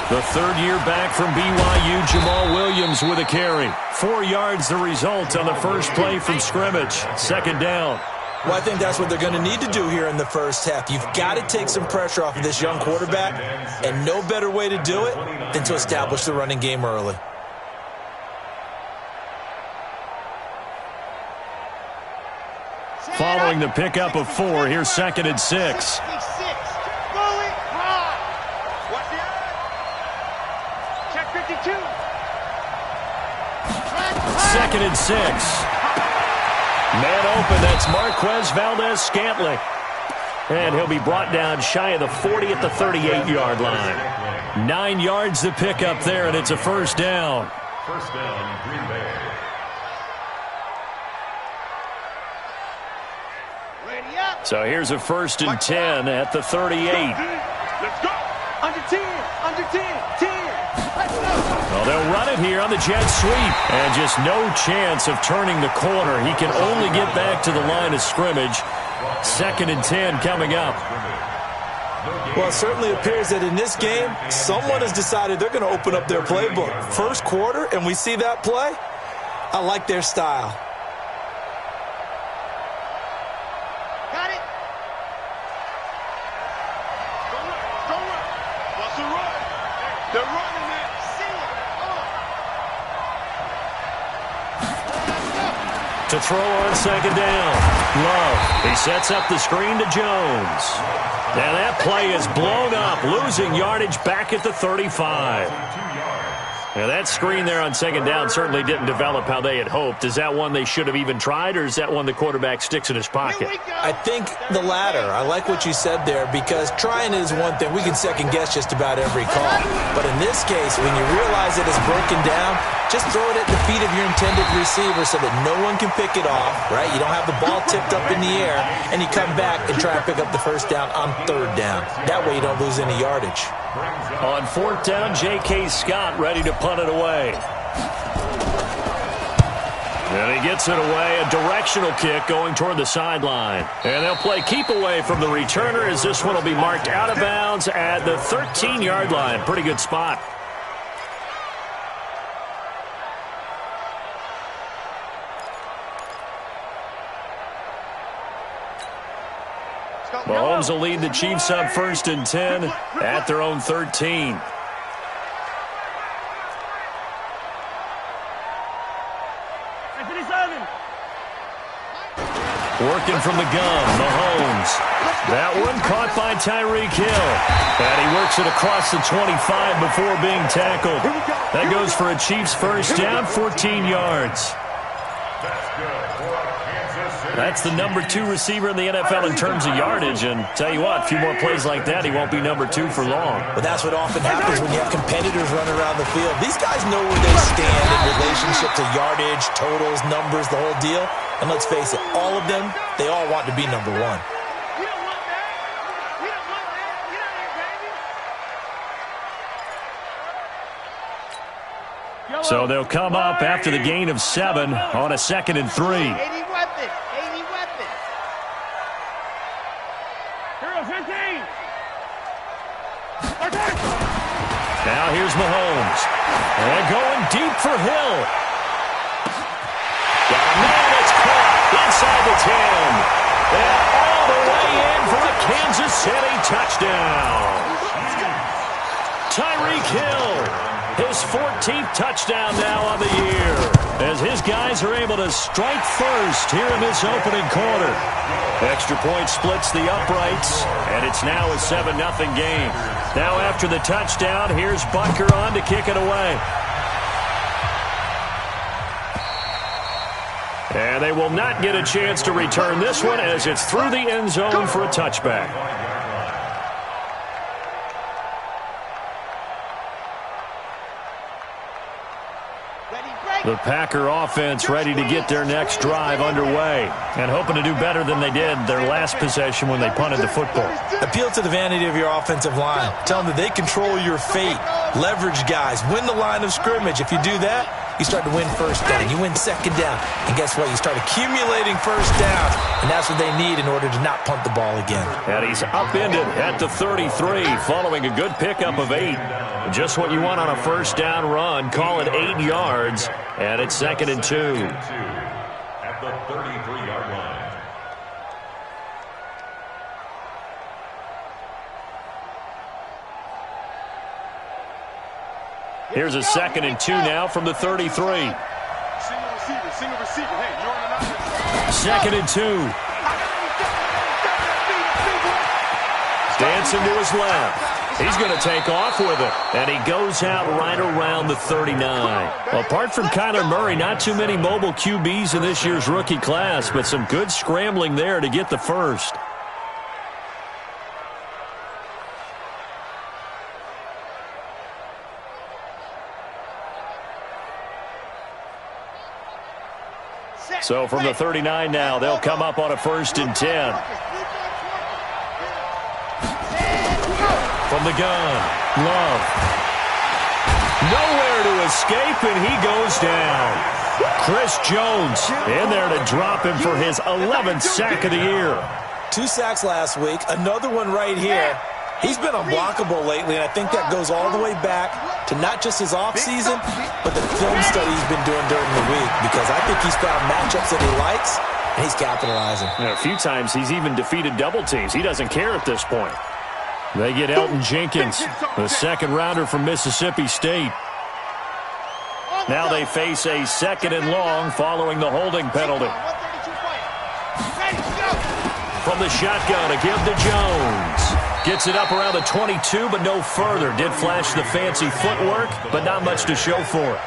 The third year back from BYU, Jamal Williams with a carry. 4 yards the result on the first play from scrimmage. Second down. Well, I think that's what they're going to need to do here in the first half. You've got to take some pressure off of this young quarterback, and no better way to do it than to establish the running game early. Following the pickup of 4, here's 2nd and 6. Check 52. 2nd and 6. Man open, that's Marquez Valdez-Scantling. And he'll be brought down shy of the 40 at the 38-yard line. 9 yards to pick up there, and it's a first down. First down, Green Bay. So here's a 1st and 10 at the 38. Let's go. Under 10. Under 10. 10. Let's go. Well, they'll run it here on the jet sweep. And just no chance of turning the corner. He can only get back to the line of scrimmage. 2nd and 10 coming up. Well, it certainly appears that in this game, someone has decided they're going to open up their playbook. First quarter, and we see that play. I like their style. To throw on second down. Love. He sets up the screen to Jones. And that play is blown up, losing yardage back at the 35. Now that screen there on second down certainly didn't develop how they had hoped. Is that one they should have even tried, or is that one the quarterback sticks in his pocket? I think the latter. I like what you said there, because trying is one thing. We can second guess just about every call. But in this case, when you realize it is broken down, just throw it at the feet of your intended receiver so that no one can pick it off, right? You don't have the ball tipped up in the air, and you come back and try and pick up the first down on third down. That way you don't lose any yardage. On fourth down, J.K. Scott ready to punt it away. And he gets it away, a directional kick going toward the sideline. And they'll play keep away from the returner as this one will be marked out of bounds at the 13-yard line. Pretty good spot. Mahomes will lead the Chiefs up 1st and 10 at their own 13. Working from the gun, Mahomes. That one caught by Tyreek Hill. And he works it across the 25 before being tackled. That goes for a Chiefs first down, 14 yards. That's the number 2 receiver in the NFL in terms of yardage. And tell you what, a few more plays like that, he won't be number 2 for long. But that's what often happens when you have competitors running around the field. These guys know where they stand in relationship to yardage, totals, numbers, the whole deal. And let's face it, all of them, they all want to be number 1. So they'll come up after the gain of 7 on a 2nd and 3. 80 weapons. 80 weapons. Hero 15. Now here's Mahomes. And going deep for Hill. Got a man, it's caught inside the 10. And all the way in for a Kansas City touchdown. Tyreek Hill. His 14th touchdown now on the year, as his guys are able to strike first here in this opening quarter. Extra point splits the uprights, and it's now a 7-0 game. Now after the touchdown, here's Butker on to kick it away. And they will not get a chance to return this one as it's through the end zone for a touchback. The Packer offense ready to get their next drive underway and hoping to do better than they did their last possession when they punted the football. Appeal to the vanity of your offensive line. Tell them that they control your fate. Leverage guys. Win the line of scrimmage. If you do that, you start to win first down. You win second down. And guess what? You start accumulating first downs. And that's what they need in order to not punt the ball again. And he's upended at the 33 following a good pickup of 8. Just what you want on a first down run. Call it 8 yards. And it's 2nd and 2. At the 33-yard line. Here's a 2nd and 2 now from the 33. Single receiver, single receiver. Hey, you're on another. 2nd and 2. Dancing to his left. He's going to take off with it. And he goes out right around the 39. Apart from Kyler Murray, not too many mobile QBs in this year's rookie class, but some good scrambling there to get the first. So from the 39 now, they'll come up on a 1st and 10. From the gun, Love. Nowhere to escape, and he goes down. Chris Jones in there to drop him for his 11th sack of the year. 2 sacks last week, another one right here. He's been unblockable lately, and I think that goes all the way back to not just his offseason, but the film study he's been doing during the week, because I think he's found matchups that he likes, and he's capitalizing. And a few times he's even defeated double teams. He doesn't care at this point. They get Elton Jenkins, the 2nd rounder from Mississippi State. Now they face a 2nd and long following the holding penalty. From the shotgun, a give to Jones. Gets it up around the 22, but no further. Did flash the fancy footwork, but not much to show for it.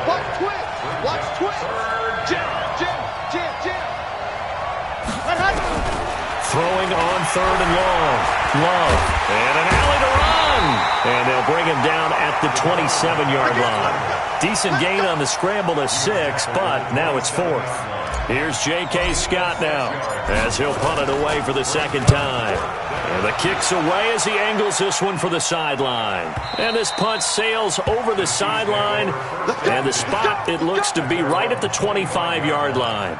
Watch twist. Watch twist. Jam. Throwing on 3rd and long. Love. And an alley to run. And they'll bring him down at the 27-yard line. Decent gain on the scramble to 6, but now it's 4th. Here's J.K. Scott now as he'll punt it away for the 2nd time. And the kick's away as he angles this one for the sideline. And this punt sails over the sideline. And the spot, it looks to be right at the 25-yard line.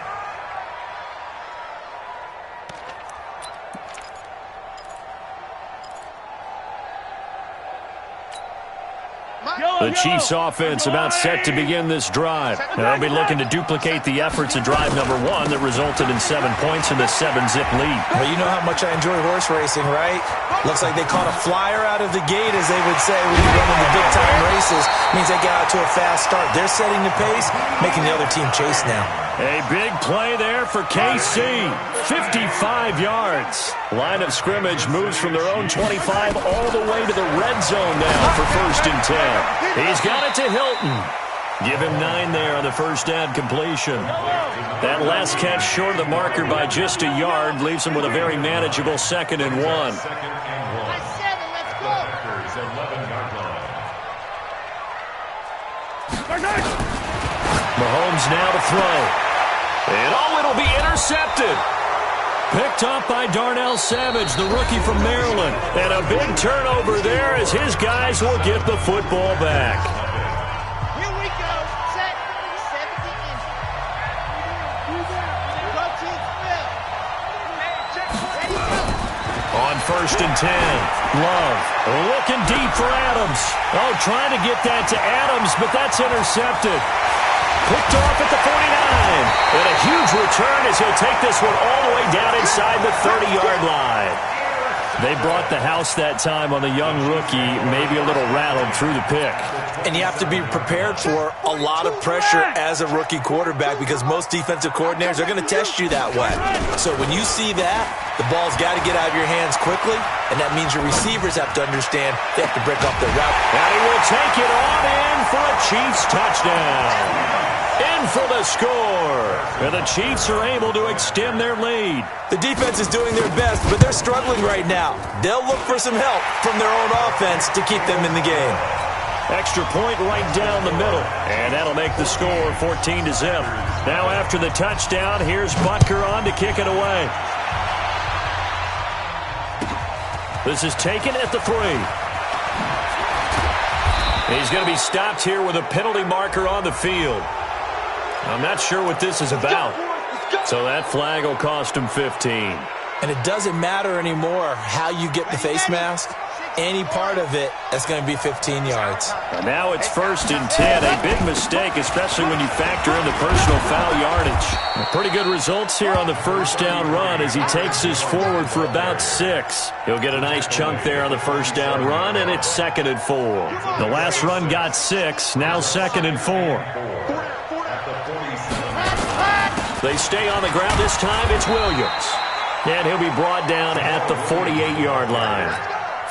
The Chiefs offense about set to begin this drive. And they'll be looking to duplicate the efforts of drive number 1 that resulted in 7 points in the 7-zip lead. Well, you know how much I enjoy horse racing, right? Looks like they caught a flyer out of the gate, as they would say when you run in the big-time races. Means they got out to a fast start. They're setting the pace, making the other team chase now. A big play there for KC. 55 yards. Line of scrimmage moves from their own 25 all the way to the red zone now for 1st and 10. He's got it to Hilton. Give him 9 there on the first down completion. That last catch short of the marker by just a yard leaves him with a very manageable 2nd and 1. Mahomes now to throw. And it'll be intercepted. Picked up by Darnell Savage, the rookie from Maryland. And a big turnover there as his guys will get the football back. Here we go. Set. 17 On 1st and 10, Love looking deep for Adams. Oh, trying to get that to Adams, but that's intercepted. Picked off at the 49. And a huge return as he'll take this one all the way down inside the 30-yard line. They brought the house that time on the young rookie, maybe a little rattled through the pick. And you have to be prepared for a lot of pressure as a rookie quarterback, because most defensive coordinators are going to test you that way. So when you see that, the ball's got to get out of your hands quickly, and that means your receivers have to understand they have to break up their route. And he will take it on in for a Chiefs touchdown. In for the score. And the Chiefs are able to extend their lead. The defense is doing their best, but they're struggling right now. They'll look for some help from their own offense to keep them in the game. Extra point right down the middle. And that'll make the score 14-0. Now after the touchdown, here's Butker on to kick it away. This is taken at the 3. He's going to be stopped here with a penalty marker on the field. I'm not sure what this is about. So that flag will cost him 15. And it doesn't matter anymore how you get the face mask. Any part of it, that's going to be 15 yards. And now it's 1st and 10. A big mistake, especially when you factor in the personal foul yardage. Pretty good results here on the first down run as he takes this forward for about 6. He'll get a nice chunk there on the first down run, and it's 2nd and 4. The last run got 6, now 2nd and 4. They stay on the ground. This time it's Williams. And he'll be brought down at the 48-yard line.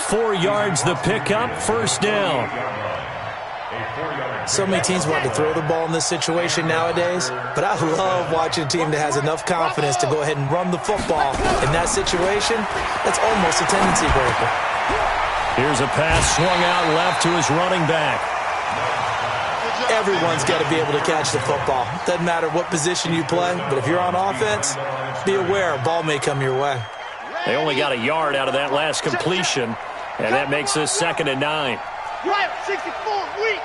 4 yards the pickup, 1st down. So many teams want to throw the ball in this situation nowadays, but I love watching a team that has enough confidence to go ahead and run the football. In that situation, that's almost a tendency breaker. Here's a pass swung out left to his running back. Everyone's got to be able to catch the football. Doesn't matter what position you play, but if you're on offense, be aware a ball may come your way. They only got a yard out of that last completion, and that makes this 2nd and 9. Right, 64, weak.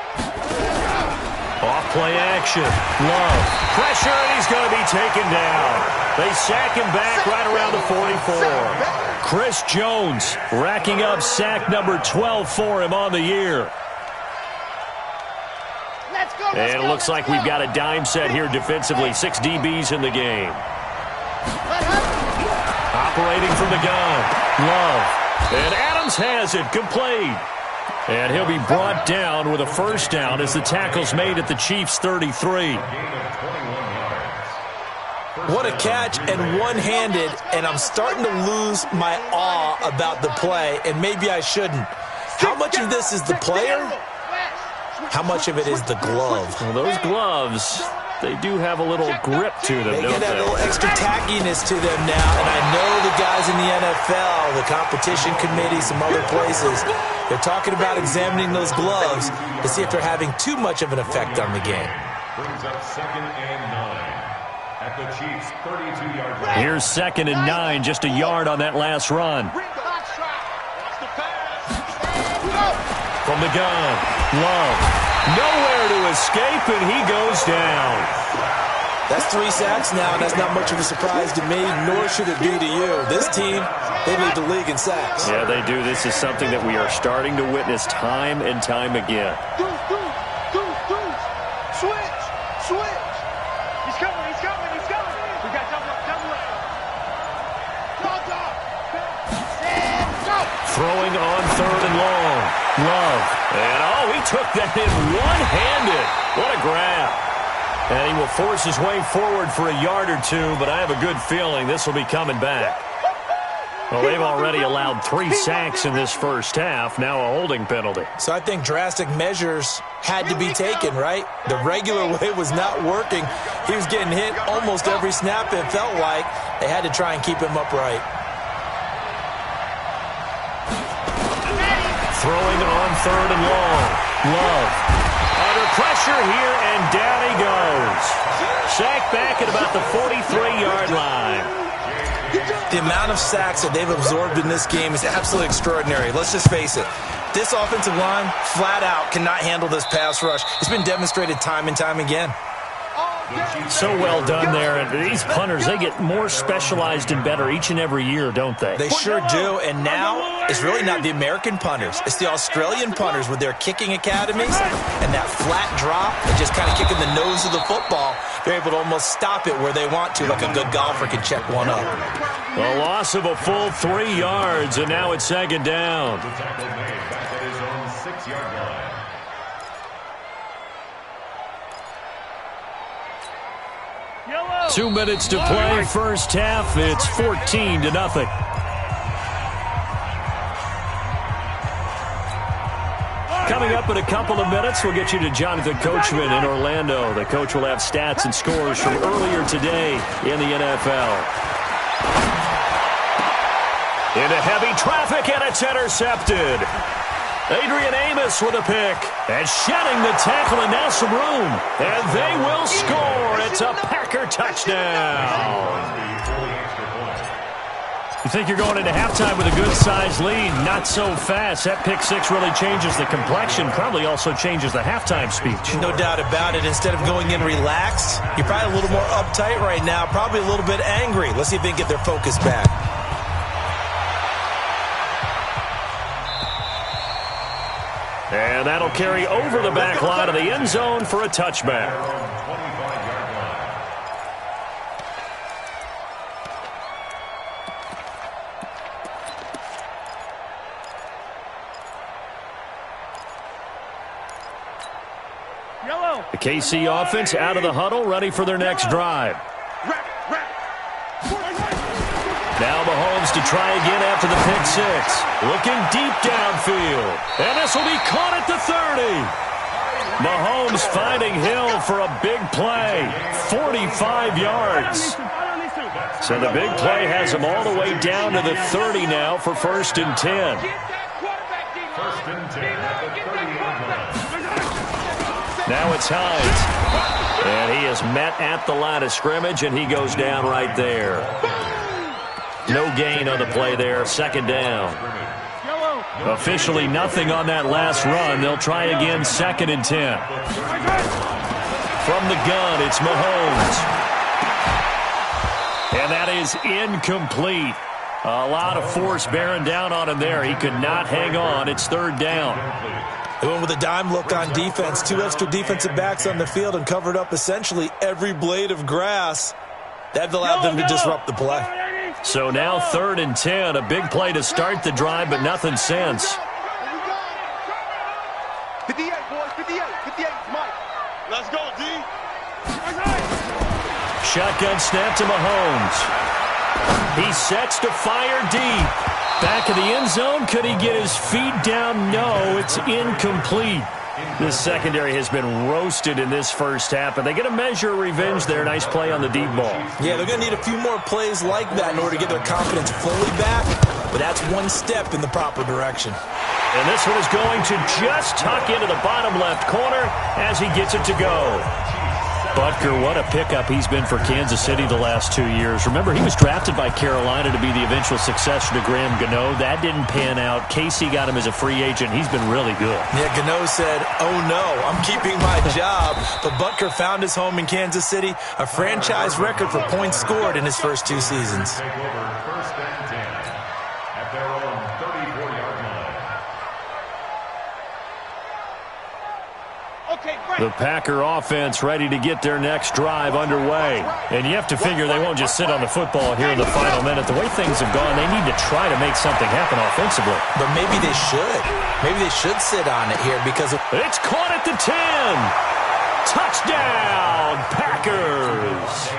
Off play action. Love. Pressure, and he's going to be taken down. They sack him back right around the 44. Chris Jones racking up sack number 12 for him on the year. And it looks like we've got a dime set here defensively. 6 DBs in the game. Operating from the gun. Love. And Adams has it. Complete. And he'll be brought down with a 1st down as the tackle's made at the Chiefs' 33. What a catch, and one-handed, and I'm starting to lose my awe about the play, and maybe I shouldn't. How much of this is the player? How much of it is the glove? Well, those gloves, they do have a little grip to them, They don't get that they? little extra tackiness to them now, and I know the guys in the NFL, the competition committee, some other places, they're talking about examining those gloves to see if they're having too much of an effect on the game. Brings up 2nd and 9 at the Chiefs' 32-yard line. Here's 2nd and 9, just a yard on that last run. From the gun, Love. Nowhere to escape, and he goes down. That's 3 sacks now, and that's not much of a surprise to me, nor should it be to you. This team, they lead the league in sacks. Yeah, they do. This is something that we are starting to witness time and time again. Switch. He's coming. We got double up. Throwing on 3rd and long. Love. And, he took that in one-handed. What a grab. And he will force his way forward for a yard or 2, but I have a good feeling this will be coming back. Well, they've already allowed 3 sacks in this first half, now a holding penalty. So I think drastic measures had to be taken, right? The regular way was not working. He was getting hit almost every snap, it felt like. They had to try and keep him upright. Throwing on 3rd and long. Love. Under pressure here, and down he goes. Sacked back at about the 43-yard line. The amount of sacks that they've absorbed in this game is absolutely extraordinary. Let's just face it. This offensive line, flat out, cannot handle this pass rush. It's been demonstrated time and time again. So well done there. And these punters, they get more specialized and better each and every year, don't they? They sure do. And now, it's really not the American punters. It's the Australian punters with their kicking academies and that flat drop and just kind of kicking the nose of the football. They're able to almost stop it where they want to, like a good golfer can check one up. A loss of a full 3 yards, and now it's 2nd down. The tackle made back at his own 6-yard line. 2 minutes to play, first half. It's 14-0. Coming up in a couple of minutes, we'll get you to Jonathan Coachman in Orlando. The coach will have stats and scores from earlier today in the NFL. Into heavy traffic, and it's intercepted. Adrian Amos with a pick, and shedding the tackle, and now some room. And they will score. It's a Packer touchdown. You think you're going into halftime with a good-sized lead. Not so fast. That pick six really changes the complexion, probably also changes the halftime speech. No doubt about it. Instead of going in relaxed, you're probably a little more uptight right now, probably a little bit angry. Let's see if they can get their focus back. And that'll carry over the back line of the end zone for a touchback. The KC offense out of the huddle, ready for their next drive. Now Mahomes to try again after the pick six. Looking deep downfield. And this will be caught at the 30. Mahomes finding Hill for a big play. 45 yards. So the big play has him all the way down to the 30 now for 1st and 10. 1st and 10 at the 30-yard line. Now it's Hines. And he is met at the line of scrimmage, and he goes down right there. No gain on the play there. 2nd down. Officially nothing on that last run. They'll try again 2nd and 10. From the gun, it's Mahomes. And that is incomplete. A lot of force bearing down on him there. He could not hang on. It's 3rd down. They went with a dime look on defense. 2 extra defensive backs on the field and covered up essentially every blade of grass. That allowed them to disrupt the play. So now 3rd and 10. A big play to start the drive, but nothing since. 58, boys, 58, 58, Mike. Let's go, D. Shotgun snap to Mahomes. He sets to fire deep. Back of the end zone. Could he get his feet down? No, it's incomplete. This secondary has been roasted in this first half, but they get a measure of revenge there. Nice play on the deep ball. Yeah, they're going to need a few more plays like that in order to get their confidence fully back, but that's one step in the proper direction. And this one is going to just tuck into the bottom left corner as he gets it to go. Butker, what a pickup he's been for Kansas City the last 2 years. Remember, he was drafted by Carolina to be the eventual successor to Graham Gano. That didn't pan out. KC got him as a free agent. He's been really good. Yeah, Gano said, oh no, I'm keeping my job. But Butker found his home in Kansas City, a franchise record for points scored in his first 2 seasons. Take over 1st and 10 at their own 34-yard line. The Packer offense ready to get their next drive underway. And you have to figure they won't just sit on the football here in the final minute. The way things have gone, they need to try to make something happen offensively. But maybe they should. Maybe they should sit on it here because it's caught at the 10. Touchdown, Packers.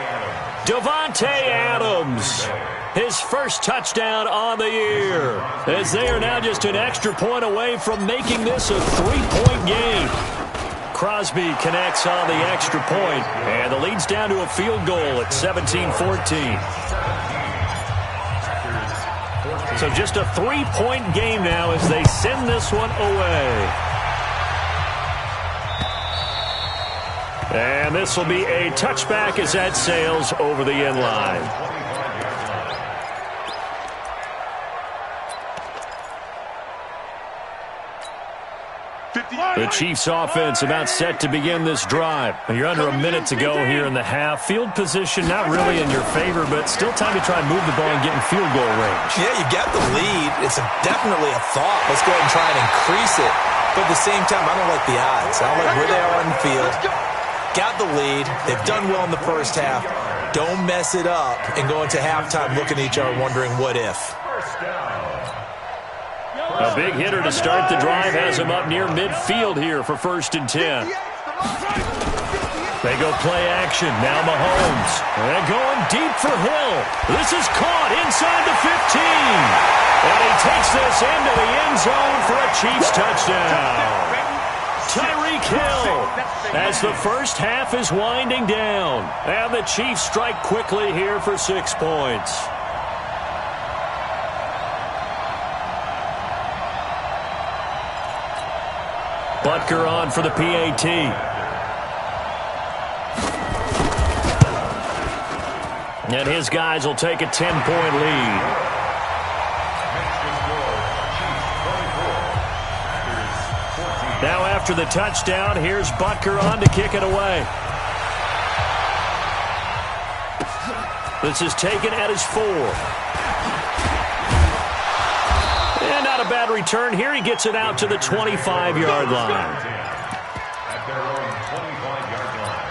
Davante Adams. His first touchdown on the year. As they are now just an extra point away from making this a 3-point game. Crosby connects on the extra point, and the lead's down to a field goal at 17-14. So just a 3-point game now as they send this one away. And this will be a touchback as that sails over the end line. The Chiefs offense about set to begin this drive. You're under a minute to go here in the half. Field position not really in your favor, but still time to try and move the ball and get in field goal range. Yeah, you got the lead. It's definitely a thought. Let's go ahead and try and increase it. But at the same time, I don't like the odds. I don't like where they are on the field. Got the lead. They've done well in the first half. Don't mess it up and go into halftime looking at each other wondering what if. A big hitter to start the drive has him up near midfield here for 1st and 10. They go play action. Now Mahomes. And going deep for Hill. This is caught inside the 15. And he takes this into the end zone for a Chiefs touchdown. Tyreek Hill as the first half is winding down. And the Chiefs strike quickly here for 6 points. Butker on for the PAT. And his guys will take a 10-point lead. after the touchdown. Here's Butker on to kick it away. This is taken at his 4. And not a bad return. Here he gets it out to the 25-yard line. At their own 25-yard line.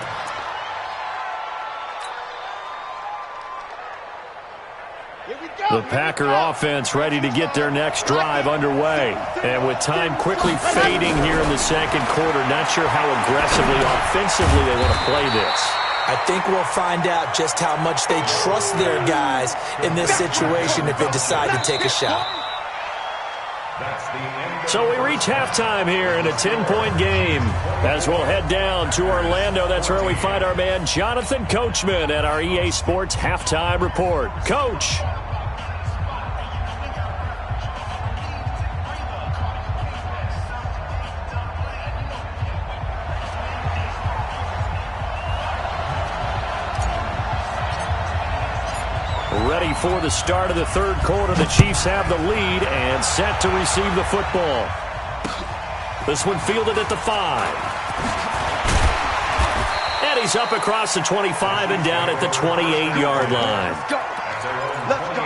The Packer offense ready to get their next drive underway. And with time quickly fading here in the second quarter, not sure how aggressively, offensively they want to play this. I think we'll find out just how much they trust their guys in this situation if they decide to take a shot. So we reach halftime here in a 10-point game. As we'll head down to Orlando, that's where we find our man Jonathan Coachman at our EA Sports Halftime Report. Coach. Ready for the start of the third quarter. The Chiefs have the lead and set to receive the football. This one fielded at the 5. And he's up across the 25 and down at the 28-yard line. Let's go. Let's go.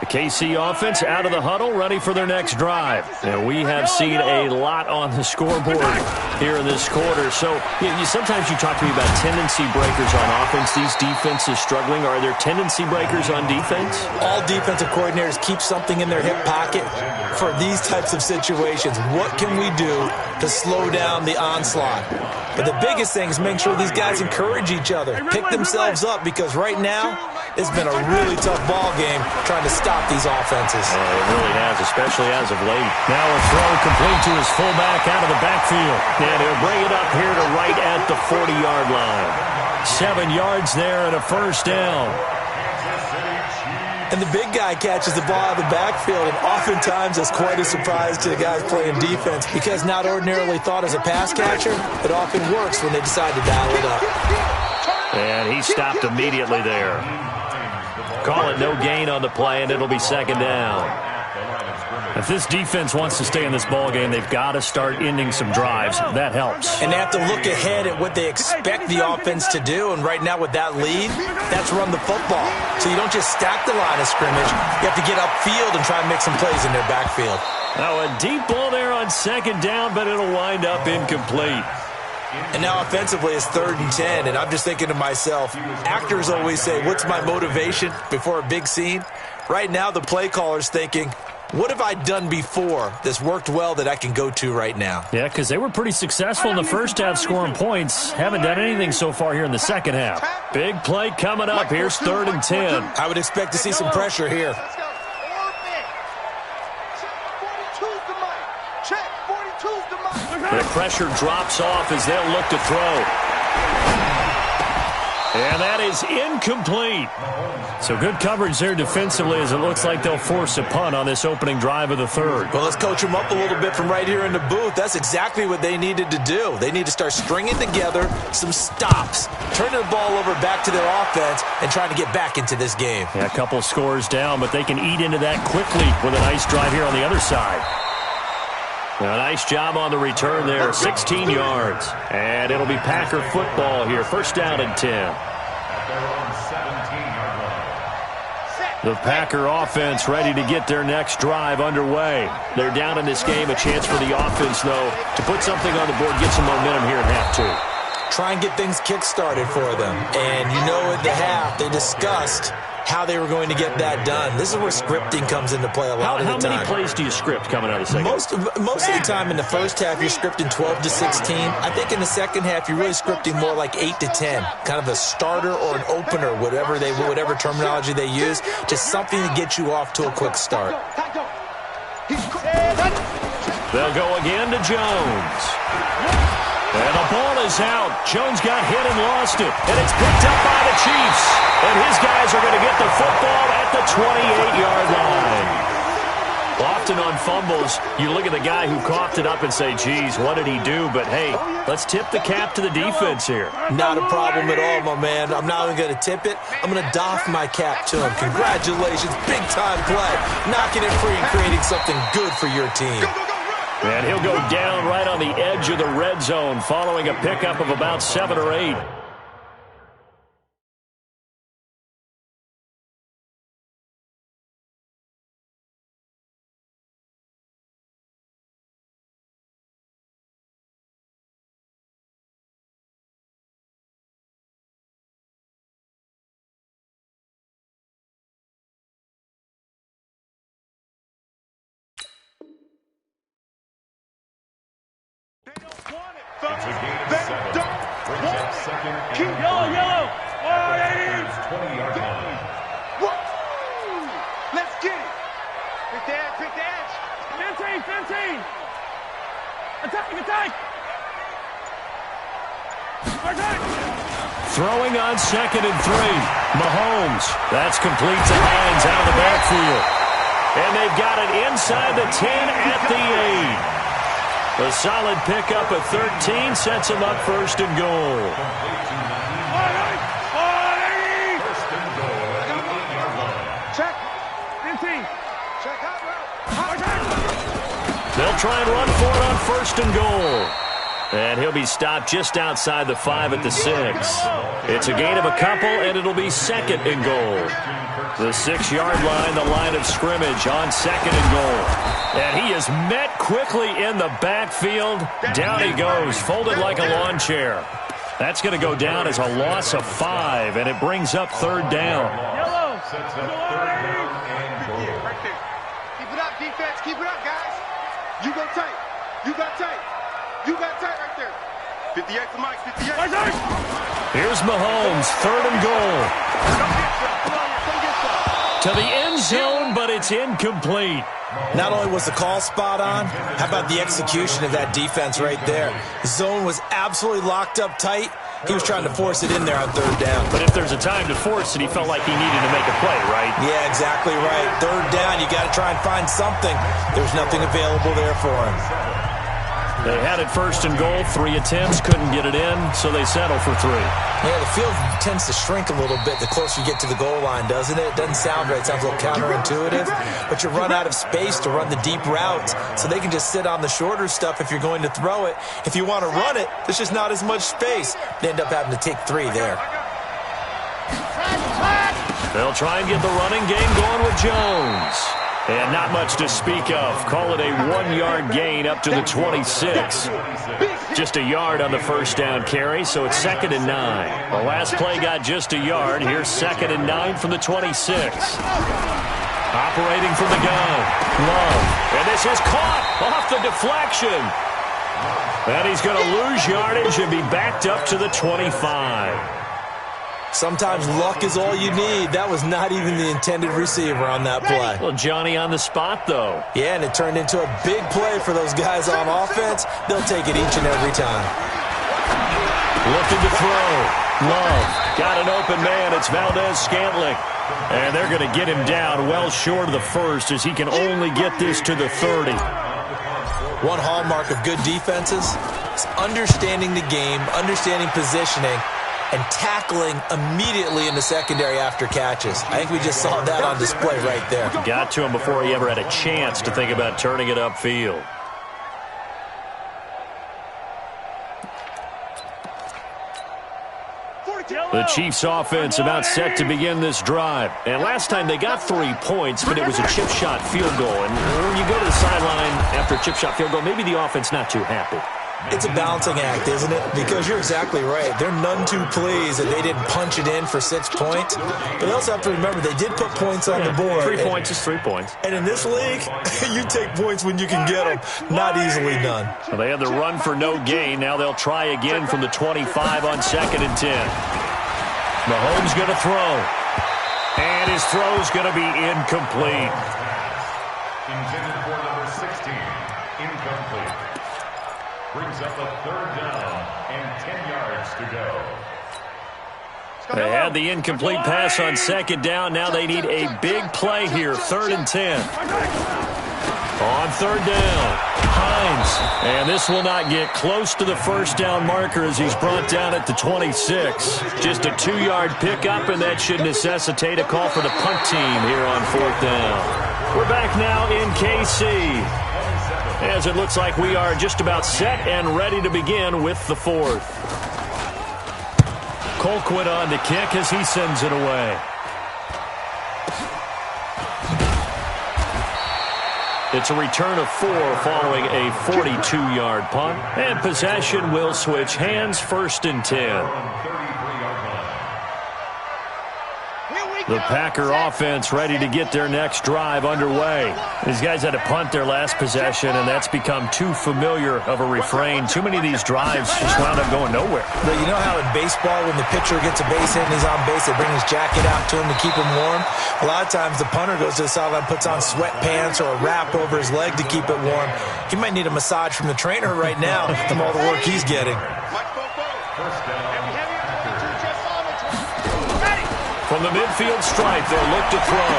The KC offense out of the huddle, ready for their next drive. And we have seen a lot on the scoreboard here in this quarter. So sometimes you talk to me about tendency breakers on offense. These defenses struggling. Are there tendency breakers on defense? All defensive coordinators keep something in their hip pocket for these types of situations. What can we do to slow down the onslaught? But the biggest thing is make sure these guys encourage each other, pick themselves up, because right now it's been a really tough ball game trying to stop these offenses. It really has, especially as of late. Now a throw complete to his fullback out of the backfield. And he'll bring it up here to right at the 40-yard line. 7 yards there and a first down. And the big guy catches the ball out of the backfield, and oftentimes it's quite a surprise to the guys playing defense because not ordinarily thought as a pass catcher, it often works when they decide to dial it up. And he stopped immediately there. Call it no gain on the play, and it'll be second down. If this defense wants to stay in this ballgame, they've got to start ending some drives. That helps. And they have to look ahead at what they expect the offense to do. And right now with that lead, that's run the football. So you don't just stack the line of scrimmage. You have to get upfield and try and make some plays in their backfield. Now a deep ball there on second down, but it'll wind up incomplete. And now offensively it's 3rd and 10. And I'm just thinking to myself, actors always say, what's my motivation before a big scene? Right now the play caller's thinking, what have I done before that's worked well that I can go to right now? Yeah, because they were pretty successful in the first half scoring points. Haven't done anything so far here in the second half. Big play coming up. Here's 3rd and 10. I would expect to see some pressure here. The pressure drops off as they'll look to throw. And that is incomplete. So good coverage there defensively as it looks like they'll force a punt on this opening drive of the third. Well, let's coach them up a little bit from right here in the booth. That's exactly what they needed to do. They need to start stringing together some stops, turning the ball over back to their offense, and trying to get back into this game. Yeah, a couple scores down, but they can eat into that quickly with a nice drive here on the other side. A nice job on the return there, 16 yards. And it'll be Packer football here, first down and 10. The Packer offense ready to get their next drive underway. They're down in this game, a chance for the offense, though, to put something on the board, get some momentum here in half 2. Try and get things kick-started for them. And you know at the half, they discussed how they were going to get that done. This is where scripting comes into play a lot of the time. How many plays do you script coming out of the second? Most of the time in the first half, you're scripting 12 to 16. I think in the second half, you're really scripting more like 8 to 10. Kind of a starter or an opener, whatever terminology they use. Just something to get you off to a quick start. They'll go again to Jones. And the ball is out. Jones got hit and lost it. And it's picked up by the Chiefs. And his guys are going to get the football at the 28-yard line. Off to often on fumbles, you look at the guy who coughed it up and say, geez, what did he do? But, hey, let's tip the cap to the defense here. Not a problem at all, my man. I'm not even going to tip it. I'm going to doff my cap to him. Congratulations. Big-time play. Knocking it free and creating something good for your team. And he'll go down right on the edge of the red zone following a pickup of about 7 or 8. It's a gain of 7. Brings up second and Yellow. 20-yard line. Let's get it. Pick the edge. 15. Attack. Throwing on 2nd and 3. Mahomes. That's complete to Hines out of the backfield. And they've got it inside the 10 at the 8. A solid pickup of 13 sets him up 1st and goal. First and goal at the 8-yard line. Check. 15. Check out route. They'll try and run for it on 1st and goal. And he'll be stopped just outside the 5 at the 6. It's a gain of a couple, and it'll be 2nd and goal. The 6-yard line, the line of scrimmage on 2nd and goal. And he is met quickly in the backfield. Down he goes, folded like a lawn chair. That's going to go down as a loss of 5, and it brings up 3rd down. Yellow. Sets up 3rd down and goal. Right there. Keep it up, defense. Keep it up, guys. You go tight. You got tight. You got tight right there. 58 for Mike. 58. Here's Mahomes, 3rd and goal. Come get some. Come get some. To the end zone, but it's incomplete. Not only was the call spot on, how about the execution of that defense right there? The zone was absolutely locked up tight. He was trying to force it in there on 3rd down. But if there's a time to force it, he felt like he needed to make a play, right? Yeah, exactly right. 3rd down, you got to try and find something. There's nothing available there for him. They had it 1st and goal, 3 attempts, couldn't get it in, so they settle for 3. Yeah, the field tends to shrink a little bit the closer you get to the goal line, doesn't it? It doesn't sound right. It sounds a little counterintuitive. But you run out of space to run the deep routes, so they can just sit on the shorter stuff if you're going to throw it. If you want to run it, there's just not as much space. They end up having to take 3 there. They'll try and get the running game going with Jones. And not much to speak of. Call it a 1-yard gain up to the 26. Just a yard on the 1st down carry, so it's 2nd and 9. The last play got just a yard. Here's 2nd and 9 from the 26. Operating from the gun. Love. And this is caught off the deflection. And he's going to lose yardage and be backed up to the 25. Sometimes luck is all you need. That was not even the intended receiver on that play. Well, Johnny on the spot, though. Yeah, and it turned into a big play for those guys on offense. They'll take it each and every time. Looking to throw. Love. Got an open man. It's Valdez-Scantling. And they're going to get him down well short of the 1st as he can only get this to the 30. One hallmark of good defenses is understanding the game, understanding positioning, and tackling immediately in the secondary after catches. I think we just saw that on display right there. Got to him before he ever had a chance to think about turning it upfield. The Chiefs' offense about set to begin this drive. And last time they got 3 points, but it was a chip shot field goal. And when you go to the sideline after a chip shot field goal, maybe the offense not too happy. It's a balancing act, isn't it? Because you're exactly right. They're none too pleased that they didn't punch it in for 6 points. But they also have to remember they did put points on the board. 3 points is 3 points. And in this league, you take points when you can get them. Not easily done. Well, they had the run for no gain. Now they'll try again from the 25 on 2nd and 10. Mahomes going to throw. And his throw's going to be incomplete. Intended for number 16. Incomplete. Brings up a 3rd down and 10 yards to go. They had the incomplete pass on 2nd down. Now they need a big play here. 3rd and 10. On third down, Hines. And this will not get close to the first down marker as he's brought down at the 26. Just a 2-yard pickup, and that should necessitate a call for the punt team here on fourth down. We're back now in KC, as it looks like we are just about set and ready to begin with the fourth. Colquitt on the kick as he sends it away. It's a return of 4 following a 42-yard punt. And possession will switch hands, 1st and 10. The Packer offense ready to get their next drive underway. These guys had to punt their last possession, and that's become too familiar of a refrain. Too many of these drives just wound up going nowhere. But you know how in baseball, when the pitcher gets a base hit and he's on base, they bring his jacket out to him to keep him warm? A lot of times the punter goes to the sideline, puts on sweatpants or a wrap over his leg to keep it warm. He might need a massage from the trainer right now from all the work he's getting. From the midfield stripe, they'll look to throw.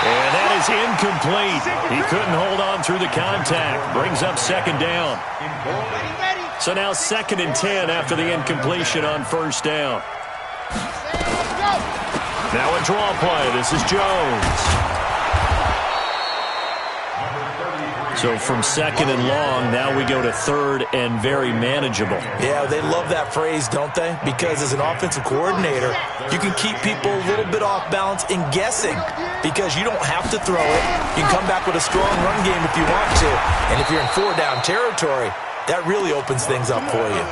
And that is incomplete. He couldn't hold on through the contact. Brings up 2nd down. So now 2nd and 10 after the incompletion on 1st down. Now a draw play. This is Jones. So from 2nd and long, now we go to 3rd and very manageable. Yeah, they love that phrase, don't they? Because as an offensive coordinator, you can keep people a little bit off balance and guessing because you don't have to throw it. You can come back with a strong run game if you want to. And if you're in 4-down territory, that really opens things up for you.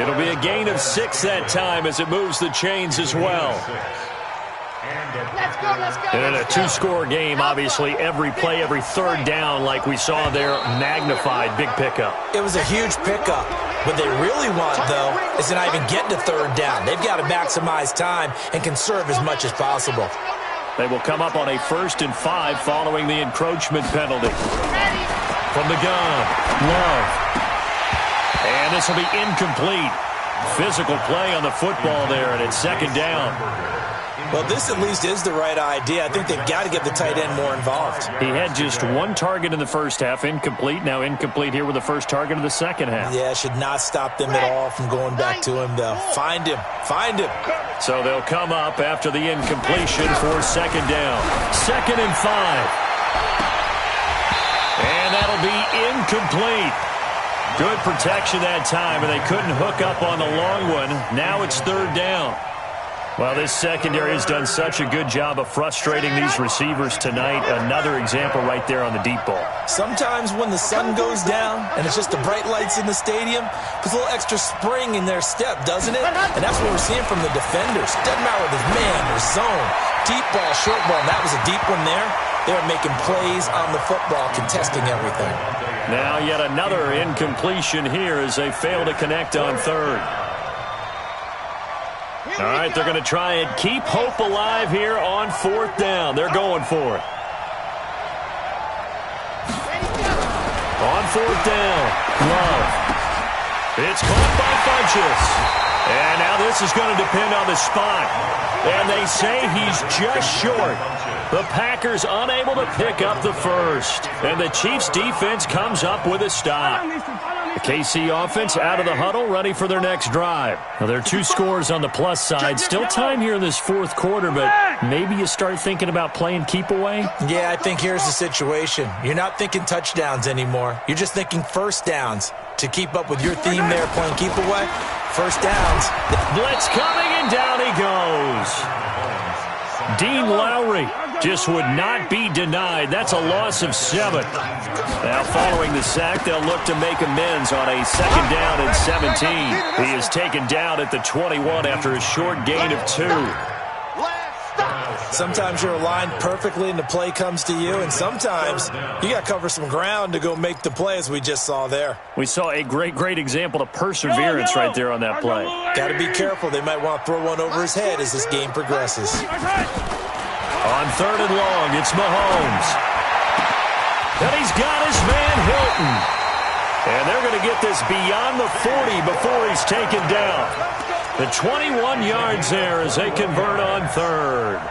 It'll be a gain of 6 that time as it moves the chains as well. And in a 2-score game, obviously, every play, every 3rd down, like we saw there, magnified, big pickup. It was a huge pickup. What they really want, though, is to not even get to 3rd down. They've got to maximize time and conserve as much as possible. They will come up on a 1st and 5 following the encroachment penalty. From the gun, Love. And this will be incomplete. Physical play on the football there, and it's 2nd down. Well, this at least is the right idea. I think they've got to get the tight end more involved. He had just 1 target in the first half, incomplete. Now incomplete here with the first target of the second half. Yeah, should not stop them at all from going back to him, though. Find him. Find him. So they'll come up after the incompletion for 2nd down. 2nd and 5. And that'll be incomplete. Good protection that time, and they couldn't hook up on the long one. Now it's 3rd down. Well, this secondary has done such a good job of frustrating these receivers tonight. Another example right there on the deep ball. Sometimes when the sun goes down and it's just the bright lights in the stadium, there's a little extra spring in their step, doesn't it? And that's what we're seeing from the defenders. Doesn't matter whether it's man or zone, deep ball, short ball. And that was a deep one there. They're making plays on the football, contesting everything. Now yet another incompletion here as they fail to connect on 3rd. All right, they're going to try and keep hope alive here on 4th down. They're going for it. On 4th down, Love. It's caught by Funchess. And now this is going to depend on the spot. And they say he's just short. The Packers unable to pick up the first. And the Chiefs defense comes up with a stop. The KC offense out of the huddle, ready for their next drive. Now, there are 2 scores on the plus side. Still time here in this 4th quarter, but maybe you start thinking about playing keep away? Yeah, I think here's the situation. You're not thinking touchdowns anymore. You're just thinking 1st downs. To keep up with your theme there, playing keep away, 1st downs. Blitz coming, and down he goes. Dean Lowry just would not be denied. That's a loss of 7. Now, following the sack, they'll look to make amends on a 2nd down and 17. He is taken down at the 21 after a short gain of 2. Sometimes you're aligned perfectly and the play comes to you, and sometimes you got to cover some ground to go make the play, as we just saw there. We saw a great example of perseverance right there on that play. Got to be careful. They might want to throw one over his head as this game progresses. On 3rd and long, it's Mahomes. And he's got his man Hilton. And they're going to get this beyond the 40 before he's taken down. The 21 yards there as they convert on 3rd.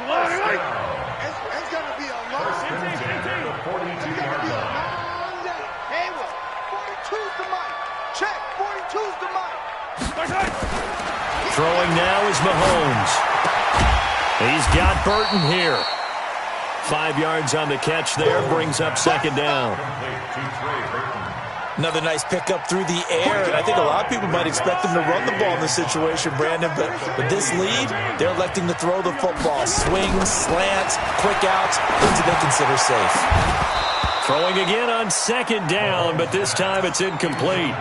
It's going to be a long day. It's going to be a long day. Hey, what? 42's the mic. Check. 42's the mic. Throwing now is Mahomes. He's got Burton here. 5 yards on the catch there, brings up second down. Another nice pickup through the air, and I think a lot of people might expect them to run the ball in this situation, Brandon, but with this lead, they're electing to throw the football. Swings, slants, quick outs, things that they consider safe. Throwing again on second down, but this time it's incomplete.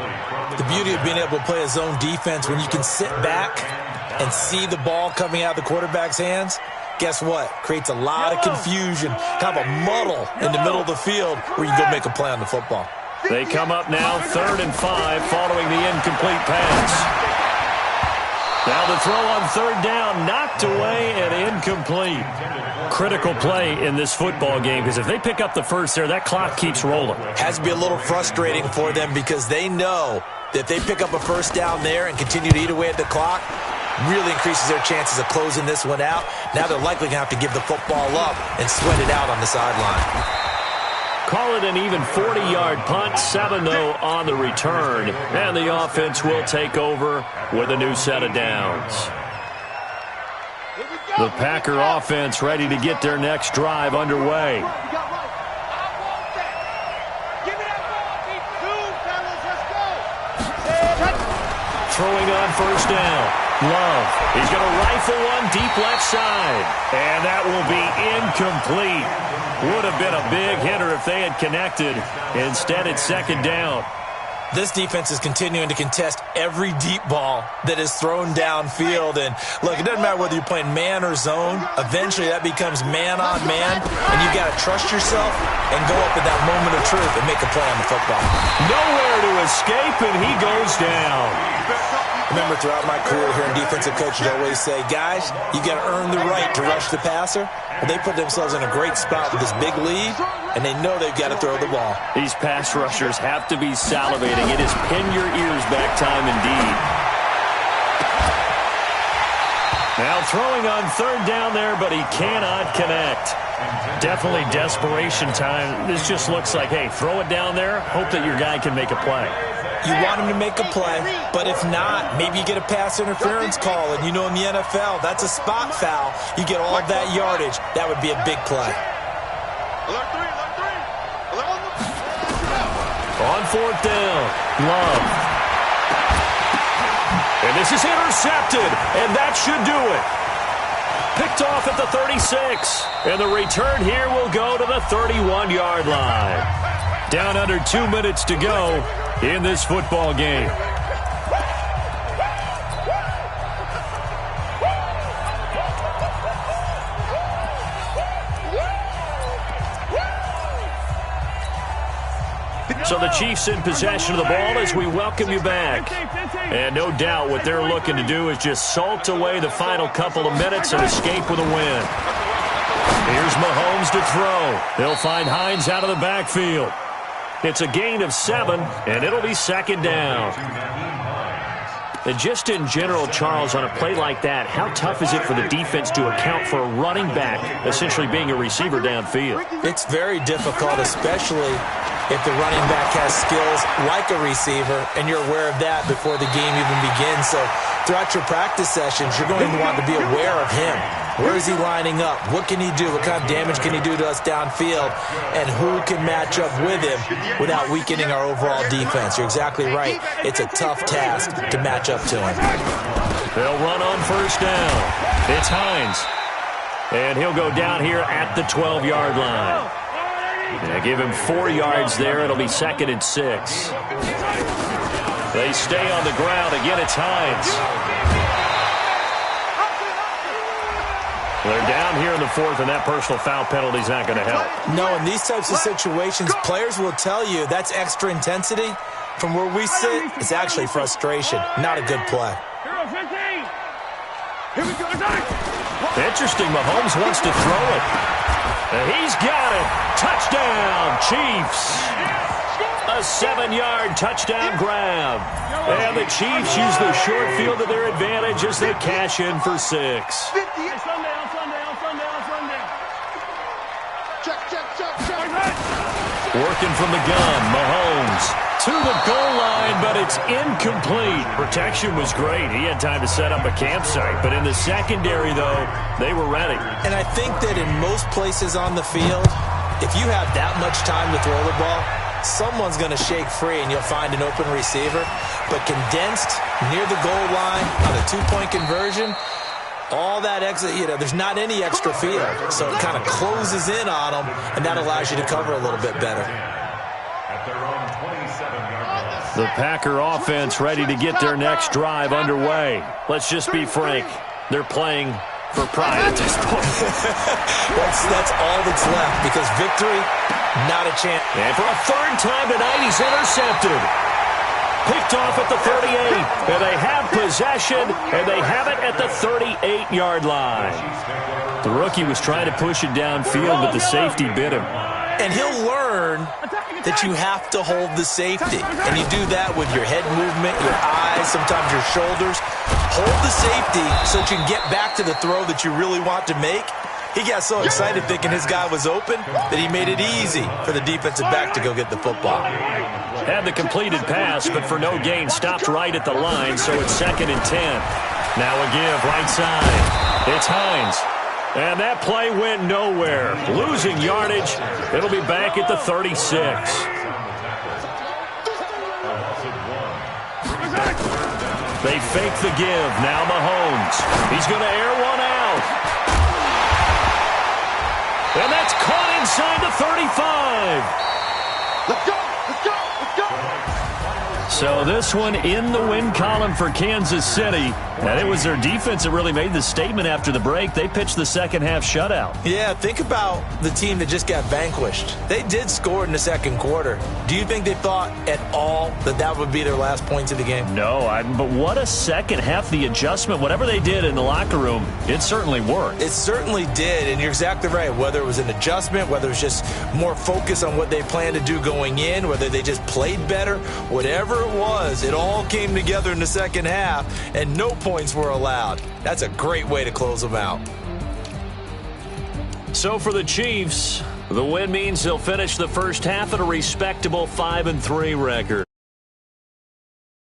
The beauty of being able to play a zone defense when you can sit back and see the ball coming out of the quarterback's hands, guess what? Creates a lot of confusion, kind of a muddle in the middle of the field where you can go make a play on the football. They come up now 3rd and 5 following the incomplete pass. Now the throw on 3rd down, knocked away and incomplete. Critical play in this football game because if they pick up the first there, that clock keeps rolling. Has to be a little frustrating for them because they know that if they pick up a first down there and continue to eat away at the clock, really increases their chances of closing this one out. Now they're likely going to have to give the football up and sweat it out on the sideline. Call it an even 40-yard punt, 7 though on the return, and the offense will take over with a new set of downs. The Packer offense ready to get their next drive underway. Throwing on first down. Love. He's going to rifle one deep left side. And that will be incomplete. Would have been a big hitter if they had connected. Instead, it's second down. This defense is continuing to contest every deep ball that is thrown downfield. And, look, it doesn't matter whether you're playing man or zone. Eventually, that becomes man on man. And you've got to trust yourself and go up at that moment of truth and make a play on the football. Nowhere to escape, and he goes down. Remember, throughout my career here in defensive coaches, I always say, guys, you got to earn the right to rush the passer. Well, they put themselves in a great spot with this big lead, and they know they've got to throw the ball. These pass rushers have to be salivating. It is pin your ears back time indeed. Now throwing on 3rd down there, but he cannot connect. Definitely desperation time. This just looks like, hey, throw it down there, hope that your guy can make a play. You want him to make a play, but if not, maybe you get a pass interference call, and you know in the NFL, that's a spot foul. You get all of that yardage. That would be a big play. On 4th down, Love. And this is intercepted, and that should do it. Picked off at the 36, and the return here will go to the 31-yard line. Down under 2 minutes to go in this football game. So the Chiefs in possession of the ball as we welcome you back. And no doubt what they're looking to do is just salt away the final couple of minutes and escape with a win. Here's Mahomes to throw. They'll find Hines out of the backfield. It's a gain of 7, and it'll be second down. And just in general, Charles, on a play like that, how tough is it for the defense to account for a running back essentially being a receiver downfield? It's very difficult, especially if the running back has skills like a receiver, and you're aware of that before the game even begins. So throughout your practice sessions, you're going to want to be aware of him. Where is he lining up? What can he do? What kind of damage can he do to us downfield? And who can match up with him without weakening our overall defense? You're exactly right. It's a tough task to match up to him. They'll run on first down. It's Hines. And he'll go down here at the 12-yard line. They give him 4 yards there. It'll be 2nd and 6. They stay on the ground. Again, it's Hines. They're down here in the 4th, and that personal foul penalty is not going to help. No, in these types of situations, players will tell you that's extra intensity. From where we sit, it's actually frustration. Not a good play. Interesting. Mahomes wants to throw it. He's got it. Touchdown, Chiefs. A 7-yard touchdown grab. And the Chiefs use the short field to their advantage as they cash in for 6. Working from the gun, Mahomes to the goal line, but it's incomplete. Protection was great. He had time to set up a campsite, but in the secondary, though, they were ready. And I think that in most places on the field, if you have that much time to throw the ball, someone's going to shake free and you'll find an open receiver. But condensed near the goal line on a two-point conversion, all that extra, there's not any extra field. So it kind of closes in on them, and that allows you to cover a little bit better. The Packer offense ready to get their next drive underway. Let's just be frank. They're playing for pride at this point. That's all that's left, because victory, not a chance. And for a third time tonight, he's intercepted. Picked off at the 38. And they have possession, and they have it at the 38-yard line. The rookie was trying to push it downfield, but the safety bit him. And he'll learn that you have to hold the safety. And you do that with your head movement, your eyes, sometimes your shoulders. Hold the safety so that you can get back to the throw that you really want to make. He got so excited thinking his guy was open that he made it easy for the defensive back to go get the football. Had the completed pass, but for no gain, stopped right at the line, so it's 2nd and 10. Now a give right side. It's Hines. And that play went nowhere. Losing yardage. It'll be back at the 36. They fake the give. Now Mahomes. He's going to air one out. And that's caught inside the 35. Let's go! Let's go! Let's go! So this one in the win column for Kansas City. And it was their defense that really made the statement after the break. They pitched the second half shutout. Yeah, think about the team that just got vanquished. They did score in the second quarter. Do you think they thought at all that that would be their last points of the game? No, but what a second half. The adjustment, whatever they did in the locker room, it certainly worked. It certainly did, and you're exactly right. Whether it was an adjustment, whether it was just more focus on what they planned to do going in, whether they just played better, whatever it was, it all came together in the second half, and no points were allowed. That's a great way to close them out. So for the Chiefs, the win means they'll finish the first half at a respectable 5-3 record.